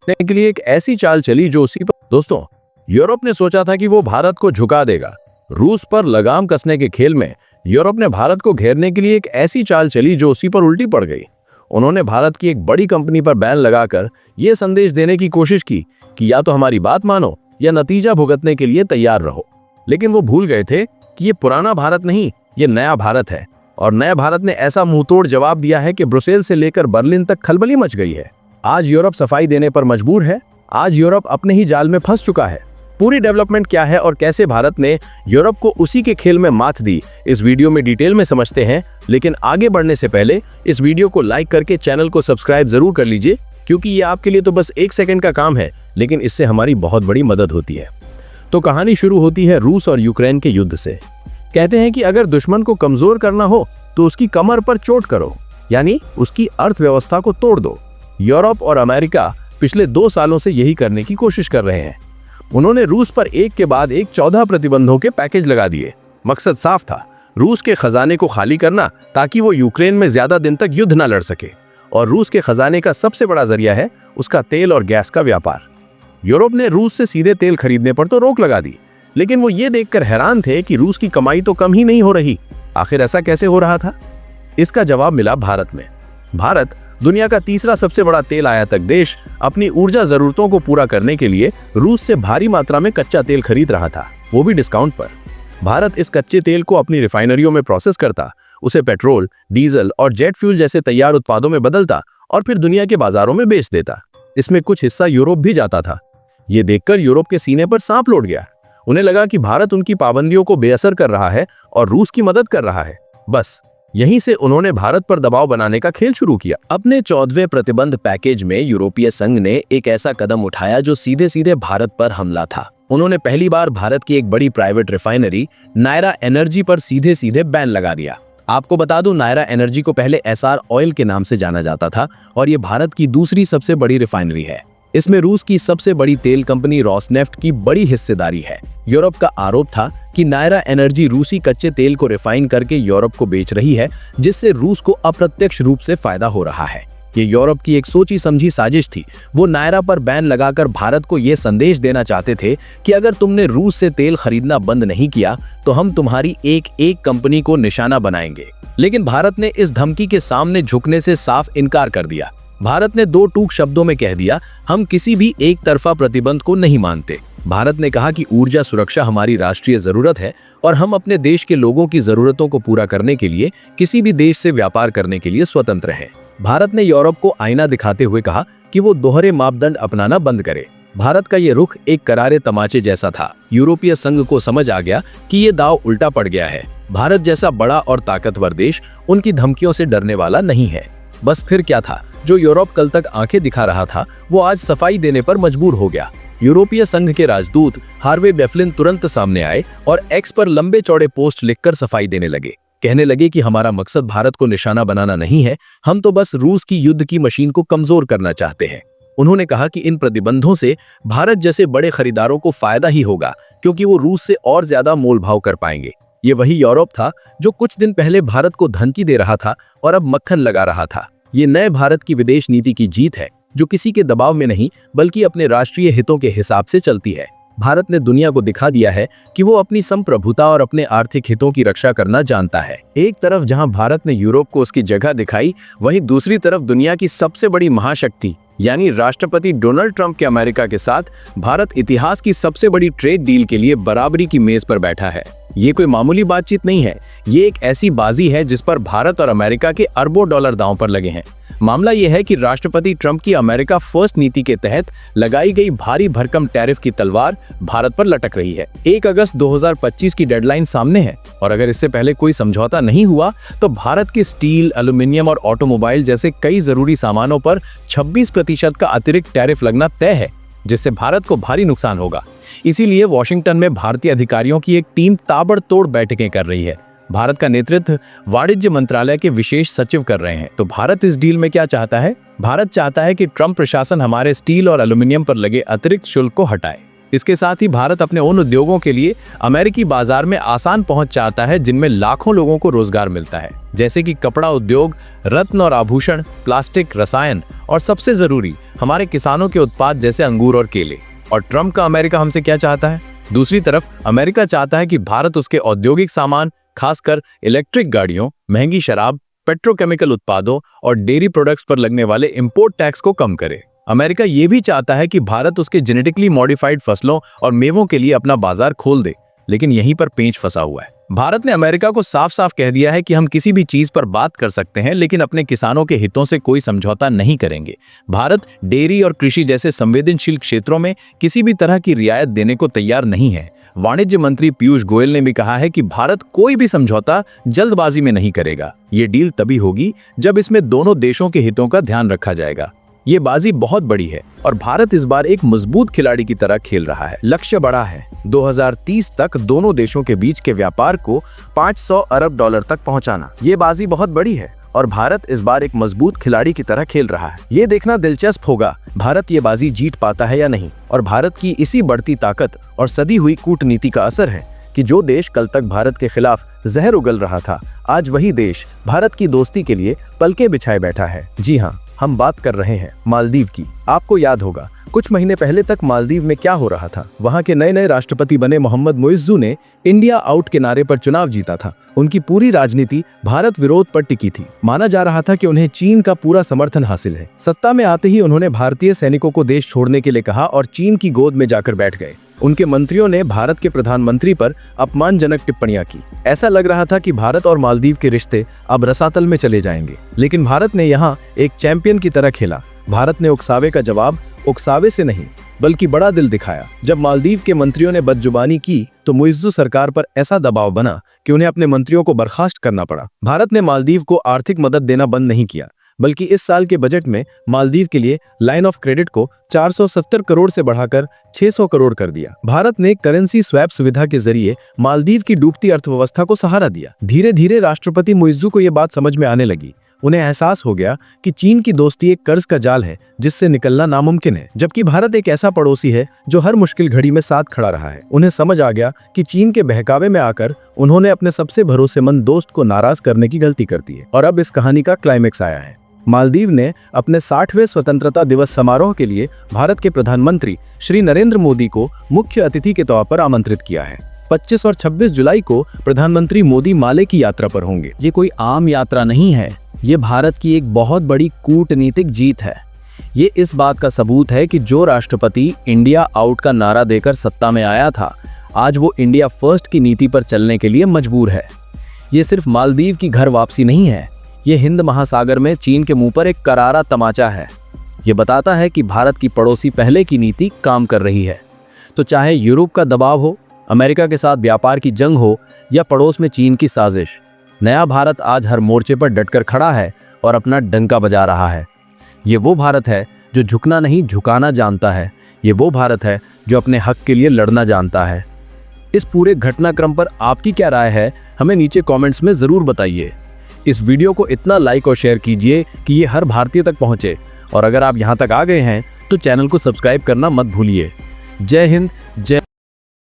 के लिए एक ऐसी चाल चली जो उसी पर दोस्तों, यूरोप ने सोचा था कि वो भारत को झुका देगा। रूस पर लगाम कसने के खेल में यूरोप ने भारत को घेरने के लिए एक ऐसी चाल चली जो उसी पर उल्टी पड़ गई। उन्होंने भारत की एक बड़ी कंपनी पर बैन लगाकर यह संदेश देने की कोशिश की कि या तो हमारी बात मानो या नतीजा भुगतने के लिए तैयार रहो। लेकिन वो भूल गए थे कि ये पुराना भारत नहीं, ये नया भारत है। और नए भारत ने ऐसा मुंहतोड़ जवाब दिया है कि ब्रुसेल से लेकर बर्लिन तक खलबली मच गई है। आज यूरोप सफाई देने पर मजबूर है। आज यूरोप अपने ही जाल में फंस चुका है। पूरी डेवलपमेंट क्या है और कैसे भारत ने यूरोप को उसी के खेल में मात दी, इस वीडियो में डिटेल में समझते हैं। लेकिन आगे बढ़ने से पहले इस वीडियो को लाइक करके चैनल को सब्सक्राइब जरूर कर लीजिए, क्योंकि ये आपके लिए तो बस 1 सेकंड का काम है, लेकिन इससे हमारी बहुत बड़ी मदद होती है। तो कहानी शुरू होती है रूस और यूक्रेन के युद्ध से। कहते हैं कि अगर दुश्मन को कमजोर करना हो तो उसकी कमर पर चोट करो, यानी उसकी अर्थव्यवस्था को तोड़ दो। यूरोप और अमेरिका पिछले 2 सालों से यही करने की कोशिश कर रहे हैं। उन्होंने रूस पर एक के बाद एक 14 प्रतिबंधों के पैकेज लगा दिए। मकसद साफ था, रूस के खजाने को खाली करना, ताकि वो यूक्रेन में ज्यादा दिन तक युद्ध न लड़ सके। और रूस के खजाने का सबसे बड़ा जरिया है उसका तेल और गैस का व्यापार। यूरोप ने रूस से सीधे तेल खरीदने पर तो रोक लगा दी, लेकिन वो ये देखकर हैरान थे कि रूस की कमाई तो कम ही नहीं हो रही। आखिर ऐसा कैसे हो रहा था? इसका जवाब मिला भारत में। भारत, दुनिया का तीसरा सबसे बड़ा तेल आयातक देश, अपनी ऊर्जा जरूरतों को पूरा करने के लिए रूस से भारी मात्रा में कच्चा तेल खरीद रहा था, वो भी डिस्काउंट पर। भारत इस कच्चे तेल को अपनी रिफाइनरियों में प्रोसेस करता, उसे पेट्रोल, डीजल और जेट फ्यूल जैसे तैयार उत्पादों में बदलता और फिर दुनिया के बाजारों में बेच देता। इसमें कुछ हिस्सा यूरोप भी जाता था। ये देखकर यूरोप के सीने पर सांप लौट गया। उन्हें लगा कि भारत उनकी पाबंदियों को बेअसर कर रहा है और रूस की मदद कर रहा है। बस यहीं से उन्होंने भारत पर दबाव बनाने का खेल शुरू किया। अपने 14वें प्रतिबंध पैकेज में यूरोपीय संघ ने एक ऐसा कदम उठाया जो सीधे सीधे भारत पर हमला था। उन्होंने पहली बार भारत की एक बड़ी प्राइवेट रिफाइनरी नायरा एनर्जी पर सीधे सीधे बैन लगा दिया। आपको बता दूं, नायरा एनर्जी को पहले एसआर ऑयल के नाम से जाना जाता था और ये भारत की दूसरी सबसे बड़ी रिफाइनरी है। इसमें रूस की सबसे बड़ी तेल कंपनी रोसनेफ्ट की बड़ी हिस्सेदारी है। यूरोप का आरोप था कि नायरा एनर्जी रूसी कच्चे तेल को रिफाइन करके यूरोप को बेच रही है, जिससे रूस को अप्रत्यक्ष रूप से फायदा हो रहा है। ये यूरोप की एक सोची समझी साजिश थी। वो नायरा पर बैन लगाकर भारत को ये संदेश देना चाहते थे कि अगर तुमने रूस से तेल खरीदना बंद नहीं किया तो हम तुम्हारी एक एक कंपनी को निशाना बनाएंगे। लेकिन भारत ने इस धमकी के सामने झुकने से साफ इनकार कर दिया। भारत ने 2 टूक शब्दों में कह दिया, हम किसी भी एक तरफा प्रतिबंध को नहीं मानते। भारत ने कहा कि ऊर्जा सुरक्षा हमारी राष्ट्रीय जरूरत है और हम अपने देश के लोगों की जरूरतों को पूरा करने के लिए किसी भी देश से व्यापार करने के लिए स्वतंत्र हैं। भारत ने यूरोप को आईना दिखाते हुए कहा कि वो दोहरे मापदंड अपनाना बंद करे। भारत का ये रुख एक करारे तमाचे जैसा था। यूरोपीय संघ को समझ आ गया कि ये दाव उल्टा पड़ गया है। भारत जैसा बड़ा और ताकतवर देश उनकी धमकियों से डरने वाला नहीं है। बस फिर क्या था? जो यूरोप कल तक आंखें दिखा रहा था, वो आज सफाई देने पर मजबूर हो गया। यूरोपीय संघ के राजदूत हार्वे बेफलिन तुरंत सामने आए और एक्स पर लंबे चौड़े पोस्ट लिखकर सफाई देने लगे। कहने लगे कि हमारा मकसद भारत को निशाना बनाना नहीं है, हम तो बस रूस की युद्ध की मशीन को कमजोर करना चाहते हैं। उन्होंने कहा कि इन प्रतिबंधों से भारत जैसे बड़े खरीदारों को फायदा ही होगा, क्योंकि वो रूस से और ज्यादा मोल भाव कर पाएंगे। ये वही यूरोप था जो कुछ दिन पहले भारत को धमकी दे रहा था और अब मक्खन लगा रहा था। ये नए भारत की विदेश नीति की जीत है, जो किसी के दबाव में नहीं बल्कि अपने राष्ट्रीय हितों के हिसाब से चलती है। भारत ने दुनिया को दिखा दिया है कि वो अपनी संप्रभुता और अपने आर्थिक हितों की रक्षा करना जानता है। एक तरफ जहां भारत ने यूरोप को उसकी जगह दिखाई, वहीं दूसरी तरफ दुनिया की सबसे बड़ी महाशक्ति यानी राष्ट्रपति डोनाल्ड ट्रंप के अमेरिका के साथ भारत इतिहास की सबसे बड़ी ट्रेड डील के लिए बराबरी की मेज पर बैठा है। ये कोई मामूली बातचीत नहीं है, ये एक ऐसी बाजी है जिस पर भारत और अमेरिका के अरबों डॉलर दांव पर लगे हैं। मामला यह है कि राष्ट्रपति ट्रंप की अमेरिका फर्स्ट नीति के तहत लगाई गई भारी भरकम टैरिफ की तलवार भारत पर लटक रही है। 1 अगस्त 2025 की डेडलाइन सामने है और अगर इससे पहले कोई समझौता नहीं हुआ तो भारत के स्टील, एल्यूमिनियम और ऑटोमोबाइल जैसे कई जरूरी सामानों पर 26% का अतिरिक्त टैरिफ लगना तय है, जिससे भारत को भारी नुकसान होगा। इसीलिए वॉशिंगटन में भारतीय अधिकारियों की एक टीम ताबड़तोड़ बैठकें कर रही है। भारत का नेतृत्व वाणिज्य मंत्रालय के विशेष सचिव कर रहे हैं। तो भारत इस डील में क्या चाहता है? भारत चाहता है कि ट्रंप प्रशासन हमारे स्टील और एल्यूमिनियम पर लगे अतिरिक्त शुल्क को हटाए। इसके साथ ही भारत अपने उन उद्योगों के लिए अमेरिकी बाजार में आसान पहुंच चाहता है जिनमें लाखों लोगों को रोजगार मिलता है, जैसे कि कपड़ा उद्योग, रत्न और आभूषण, प्लास्टिक, रसायन और सबसे जरूरी हमारे किसानों के उत्पाद जैसे अंगूर और केले। और ट्रंप का अमेरिका हमसे क्या चाहता है? दूसरी तरफ अमेरिका चाहता है कि भारत उसके औद्योगिक सामान, खासकर इलेक्ट्रिक गाड़ियों, महंगी शराब, पेट्रोकेमिकल उत्पादों और डेयरी प्रोडक्ट्स पर लगने वाले इंपोर्ट टैक्स को कम करे। अमेरिका ये भी चाहता है कि भारत उसके जेनेटिकली मॉडिफाइड फसलों और मेवों के लिए अपना बाजार खोल दे, लेकिन यहीं पर पेंच फंसा हुआ है। भारत ने अमेरिका को साफ साफ कह दिया है कि हम किसी भी चीज पर बात कर सकते हैं, लेकिन अपने किसानों के हितों से कोई समझौता नहीं करेंगे। भारत डेयरी और कृषि जैसे संवेदनशील क्षेत्रों में किसी भी तरह की रियायत देने को तैयार नहीं है। वाणिज्य मंत्री पीयूष गोयल ने भी कहा है कि भारत कोई भी समझौता जल्दबाजी में नहीं करेगा। ये डील तभी होगी जब इसमें दोनों देशों के हितों का ध्यान रखा जाएगा। ये बाजी बहुत बड़ी है और भारत इस बार एक मजबूत खिलाड़ी की तरह खेल रहा है। लक्ष्य बड़ा है, 2030 तक दोनों देशों के बीच के व्यापार को $500 अरब तक पहुंचाना। ये बाजी बहुत बड़ी है और भारत इस बार एक मजबूत खिलाड़ी की तरह खेल रहा है। ये देखना दिलचस्प होगा भारत ये बाजी जीत पाता है या नहीं। और भारत की इसी बढ़ती ताकत और सदी हुई कूटनीति का असर है कि जो देश कल तक भारत के खिलाफ जहर उगल रहा था, आज वही देश भारत की दोस्ती के लिए पलके बिछाए बैठा है। जी हाँ, हम बात कर रहे हैं मालदीव की। आपको याद होगा कुछ महीने पहले तक मालदीव में क्या हो रहा था। वहां के नए नए राष्ट्रपति बने मोहम्मद मुइज़्ज़ू ने इंडिया आउट के नारे पर चुनाव जीता था। उनकी पूरी राजनीति भारत विरोध पर टिकी थी। माना जा रहा था कि उन्हें चीन का पूरा समर्थन हासिल है। सत्ता में आते ही उन्होंने भारतीय सैनिकों को देश छोड़ने के लिए कहा और चीन की गोद में जाकर बैठ गए। उनके मंत्रियों ने भारत के प्रधानमंत्री पर अपमानजनक टिप्पणियां की। ऐसा लग रहा था कि भारत और मालदीव के रिश्ते अब रसातल में चले जाएंगे, लेकिन भारत ने यहाँ एक चैंपियन की तरह खेला। भारत ने उकसावे का जवाब उकसावे से नहीं बल्कि बड़ा दिल दिखाया। जब मालदीव के मंत्रियों ने बदजुबानी की तो मुइज़्ज़ू सरकार पर ऐसा दबाव बना कि उन्हें अपने मंत्रियों को बर्खास्त करना पड़ा। भारत ने मालदीव को आर्थिक मदद देना बंद नहीं किया, बल्कि इस साल के बजट में मालदीव के लिए लाइन ऑफ क्रेडिट को 470 करोड़ से बढ़ाकर 600 करोड़ कर दिया। भारत ने करेंसी स्वैप सुविधा के जरिए मालदीव की डूबती अर्थव्यवस्था को सहारा दिया। धीरे धीरे राष्ट्रपति मुइज़्ज़ू को यह बात समझ में आने लगी। उन्हें एहसास हो गया कि चीन की दोस्ती एक कर्ज का जाल है जिससे निकलना नामुमकिन है, जबकि भारत एक ऐसा पड़ोसी है जो हर मुश्किल घड़ी में साथ खड़ा रहा है। उन्हें समझ आ गया कि चीन के बहकावे में आकर उन्होंने अपने सबसे भरोसेमंद दोस्त को नाराज करने की गलती कर दी है। और अब इस कहानी का क्लाइमेक्स आया है। मालदीव ने अपने 60वें स्वतंत्रता दिवस समारोह के लिए भारत के प्रधानमंत्री श्री नरेंद्र मोदी को मुख्य अतिथि के तौर पर आमंत्रित किया है। 25 और 26 जुलाई को प्रधानमंत्री मोदी माले की यात्रा पर होंगे। ये कोई आम यात्रा नहीं है, ये भारत की एक बहुत बड़ी कूटनीतिक जीत है। ये इस बात का सबूत है कि जो राष्ट्रपति इंडिया आउट का नारा देकर सत्ता में आया था, आज वो इंडिया फर्स्ट की नीति पर चलने के लिए मजबूर है। ये सिर्फ मालदीव की घर वापसी नहीं है, ये हिंद महासागर में चीन के मुंह पर एक करारा तमाचा है। ये बताता है कि भारत की पड़ोसी पहले की नीति काम कर रही है। तो चाहे यूरोप का दबाव हो, अमेरिका के साथ व्यापार की जंग हो या पड़ोस में चीन की साजिश, नया भारत आज हर मोर्चे पर डटकर खड़ा है और अपना डंका बजा रहा है। ये वो भारत है जो झुकना नहीं झुकाना जानता है। ये वो भारत है जो अपने हक के लिए लड़ना जानता है। इस पूरे घटनाक्रम पर आपकी क्या राय है, हमें नीचे कमेंट्स में ज़रूर बताइए। इस वीडियो को इतना लाइक और शेयर कीजिए कि ये हर भारतीय तक पहुँचे। और अगर आप यहाँ तक आ गए हैं तो चैनल को सब्सक्राइब करना मत भूलिए। जय हिंद, जय